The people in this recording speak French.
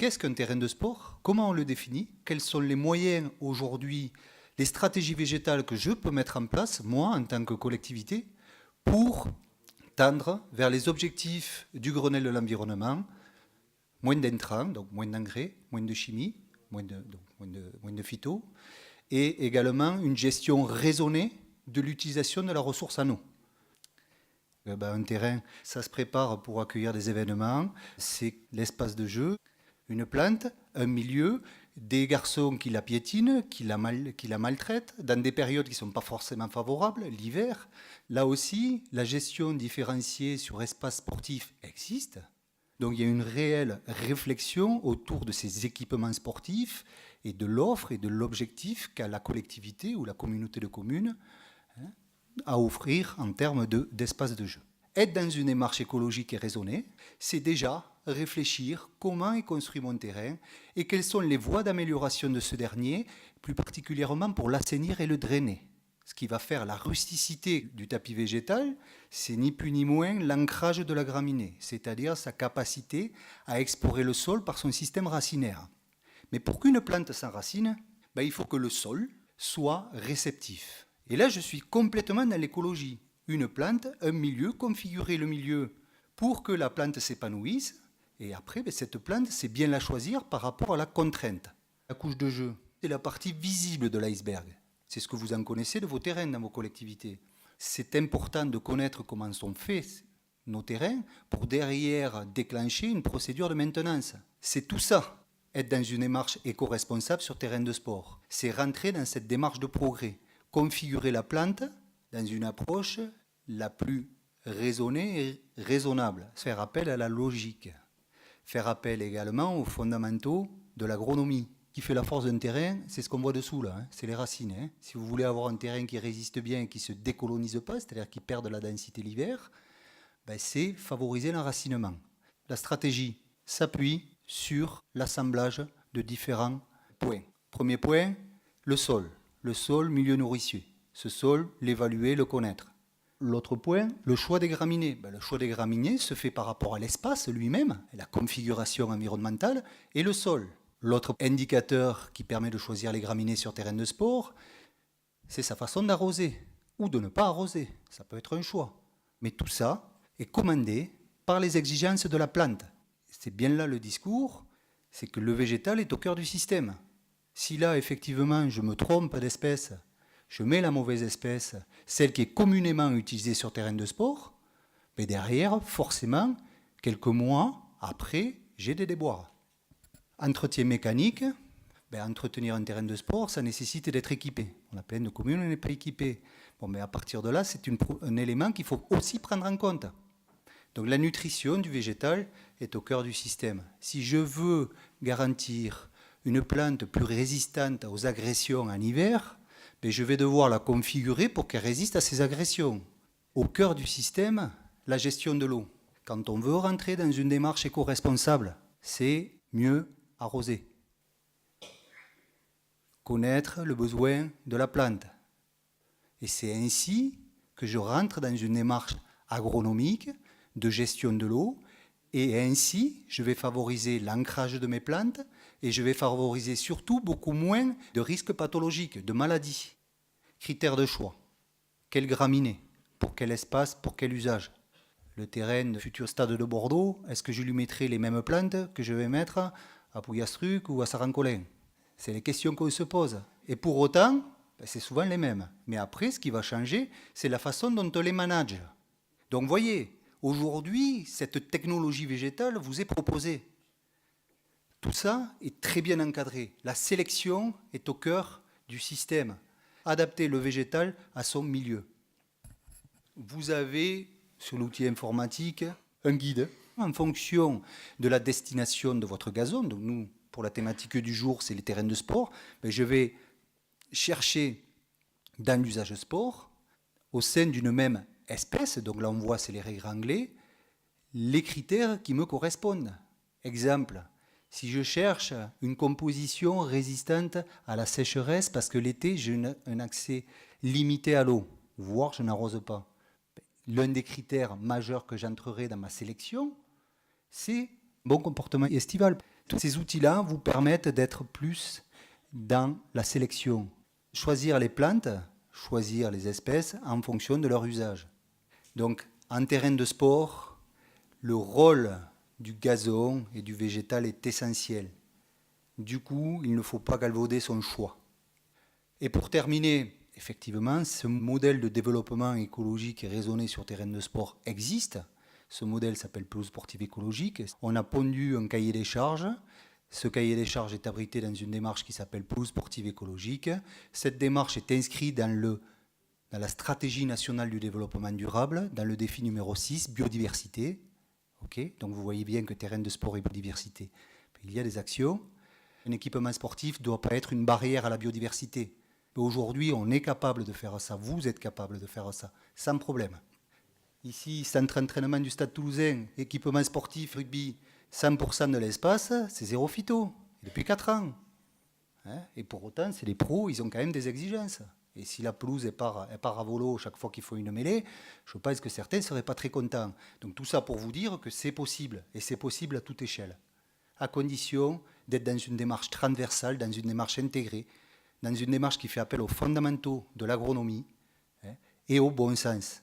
qu'est-ce qu'un terrain de sport? Comment on le définit? Quels sont les moyens aujourd'hui, les stratégies végétales que je peux mettre en place, moi, en tant que collectivité, pour tendre vers les objectifs du Grenelle de l'environnement, moins d'intrants, donc moins d'engrais, moins de chimie, moins de phyto, et également une gestion raisonnée de l'utilisation de la ressource en eau. Un terrain, ça se prépare pour accueillir des événements, c'est l'espace de jeu, une plante, un milieu, des garçons qui la piétinent, qui la maltraitent, dans des périodes qui ne sont pas forcément favorables, l'hiver. Là aussi, la gestion différenciée sur espace sportif existe. Donc il y a une réelle réflexion autour de ces équipements sportifs et de l'offre et de l'objectif qu'a la collectivité ou la communauté de communes à offrir en termes d'espace de jeu. Être dans une démarche écologique et raisonnée, c'est déjà réfléchir comment est construit mon terrain et quelles sont les voies d'amélioration de ce dernier, plus particulièrement pour l'assainir et le drainer. Ce qui va faire la rusticité du tapis végétal, c'est ni plus ni moins l'ancrage de la graminée, c'est-à-dire sa capacité à explorer le sol par son système racinaire. Mais pour qu'une plante s'enracine, il faut que le sol soit réceptif. Et là, je suis complètement dans l'écologie. Une plante, un milieu, configurer le milieu pour que la plante s'épanouisse. Et après, cette plante, c'est bien la choisir par rapport à la contrainte. La couche de jeu, c'est la partie visible de l'iceberg. C'est ce que vous en connaissez de vos terrains dans vos collectivités. C'est important de connaître comment sont faits nos terrains pour derrière déclencher une procédure de maintenance. C'est tout ça. Être dans une démarche éco-responsable sur terrain de sport. C'est rentrer dans cette démarche de progrès. Configurer la plante dans une approche la plus raisonnée et raisonnable. Faire appel à la logique. Faire appel également aux fondamentaux de l'agronomie. Qui fait la force d'un terrain, c'est ce qu'on voit dessous là, c'est les racines. Si vous voulez avoir un terrain qui résiste bien et qui ne se décolonise pas, c'est-à-dire qui perd de la densité l'hiver, c'est favoriser l'enracinement. La stratégie s'appuie sur l'assemblage de différents points. Premier point, le sol. Le sol, milieu nourricier. Ce sol, l'évaluer, le connaître. L'autre point, le choix des graminées. Le choix des graminées se fait par rapport à l'espace lui-même, la configuration environnementale et le sol. L'autre indicateur qui permet de choisir les graminées sur terrain de sport, c'est sa façon d'arroser ou de ne pas arroser. Ça peut être un choix. Mais tout ça est commandé par les exigences de la plante. C'est bien là le discours, c'est que le végétal est au cœur du système. Si là, effectivement, je me trompe d'espèce, je mets la mauvaise espèce, celle qui est communément utilisée sur terrain de sport, mais derrière, forcément, quelques mois après, j'ai des déboires. Entretien mécanique, entretenir un terrain de sport, ça nécessite d'être équipé. On a plein de communes, on n'est pas équipé. À partir de là, c'est un élément qu'il faut aussi prendre en compte. Donc la nutrition du végétal est au cœur du système. Si je veux garantir une plante plus résistante aux agressions en hiver, je vais devoir la configurer pour qu'elle résiste à ces agressions. Au cœur du système, la gestion de l'eau. Quand on veut rentrer dans une démarche éco-responsable, c'est mieux arroser. Connaître le besoin de la plante. Et c'est ainsi que je rentre dans une démarche agronomique de gestion de l'eau. Et ainsi, je vais favoriser l'ancrage de mes plantes et je vais favoriser surtout beaucoup moins de risques pathologiques, de maladies. Critères de choix. Quelle graminée? Pour quel espace? Pour quel usage? Le terrain du futur stade de Bordeaux, est-ce que je lui mettrai les mêmes plantes que je vais mettre à Pouillastruc ou à Sarancolin? C'est les questions qu'on se pose. Et pour autant, c'est souvent les mêmes. Mais après, ce qui va changer, c'est la façon dont on les manage. Donc, voyez, aujourd'hui, cette technologie végétale vous est proposée. Tout ça est très bien encadré. La sélection est au cœur du système. Adapter le végétal à son milieu. Vous avez, sur l'outil informatique, un guide en fonction de la destination de votre gazon. Donc nous, pour la thématique du jour, c'est les terrains de sport. Je vais chercher dans l'usage sport, au sein d'une même espèce, donc là on voit c'est les règles anglais, les critères qui me correspondent. Exemple, si je cherche une composition résistante à la sécheresse parce que l'été j'ai un accès limité à l'eau, voire je n'arrose pas, l'un des critères majeurs que j'entrerai dans ma sélection, c'est bon comportement estival. Tous ces outils-là vous permettent d'être plus dans la sélection. Choisir les plantes, choisir les espèces en fonction de leur usage. Donc, en terrain de sport, le rôle du gazon et du végétal est essentiel. Du coup, il ne faut pas galvauder son choix. Et pour terminer, effectivement, ce modèle de développement écologique et raisonné sur terrain de sport existe. Ce modèle s'appelle pelouse sportive écologique. On a pondu un cahier des charges. Ce cahier des charges est abrité dans une démarche qui s'appelle pelouse sportive écologique. Cette démarche est inscrite dans la stratégie nationale du développement durable, dans le défi numéro 6, biodiversité. Okay, donc vous voyez bien que terrain de sport et biodiversité, il y a des actions. Un équipement sportif ne doit pas être une barrière à la biodiversité. Mais aujourd'hui, on est capable de faire ça, vous êtes capable de faire ça, sans problème. Ici, centre d'entraînement du Stade Toulousain, équipement sportif, rugby, 100% de l'espace, c'est zéro phyto, depuis 4 ans. Et pour autant, c'est les pros, ils ont quand même des exigences. Et si la pelouse part à volo chaque fois qu'il faut une mêlée, je pense que certains ne seraient pas très contents. Donc tout ça pour vous dire que c'est possible, et c'est possible à toute échelle, à condition d'être dans une démarche transversale, dans une démarche intégrée, dans une démarche qui fait appel aux fondamentaux de l'agronomie et au bon sens.